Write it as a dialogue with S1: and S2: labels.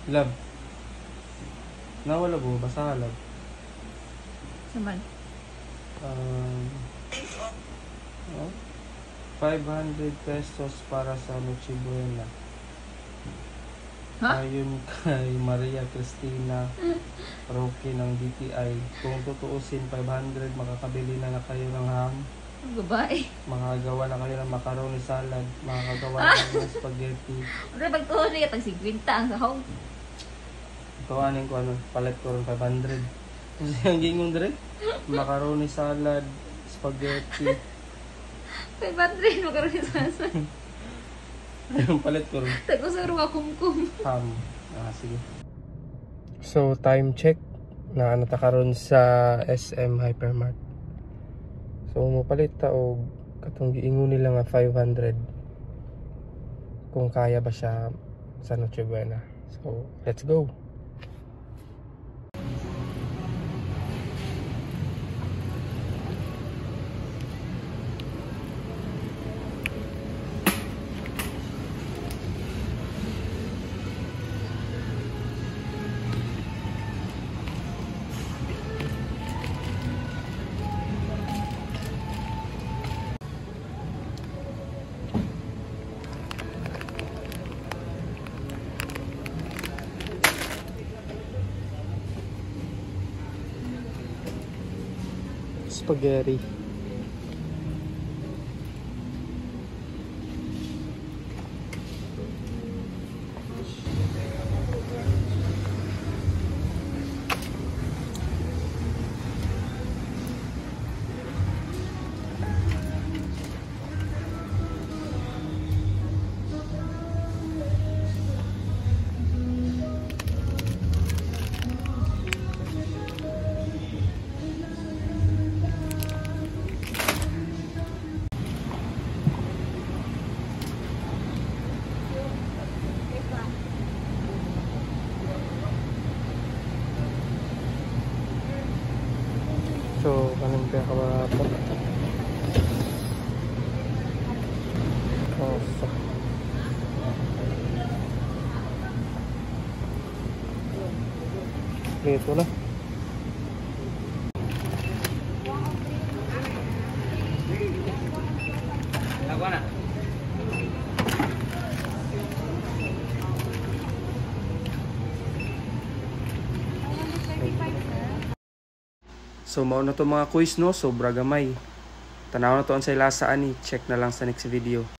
S1: Love. Nawala po, basta love.
S2: Saman.
S1: Oh, 500 pesos para sa Noche Buena.
S2: Ha?
S1: Ayon kay Maria Cristina Roque ng DTI, kung tutuusin 500, makakabili na kayo ng ham,
S2: Ang babae.
S1: makagawa na kayo ng macaroni salad, makakagawa na kayo ng spaghetti.
S2: Ano pagtuon niya tag 50 ang sahog.
S1: Ito aning ko ano, palit ko rin 500. Kasi ang gingong dire, macaroni salad, spaghetti.
S2: 500 mo karon sa sasa.
S1: Ayun, palit ko rin.
S2: Tago sa ruwa kumkum.
S1: Ham. Sige. So, time check. Naanata karon sa SM Hypermart. So, mapalit ta og katong giingon nila nga 500. Kung kaya ba siya sa Noche Buena. So, let's go. Spaghetti. So, kanang kaya kawapo. Oh, fuck. Ito na. Lago na. So mao na to mga quiz no, sobra gamay. Tanaw na to ang sa ilasa ani, check na lang sa next video.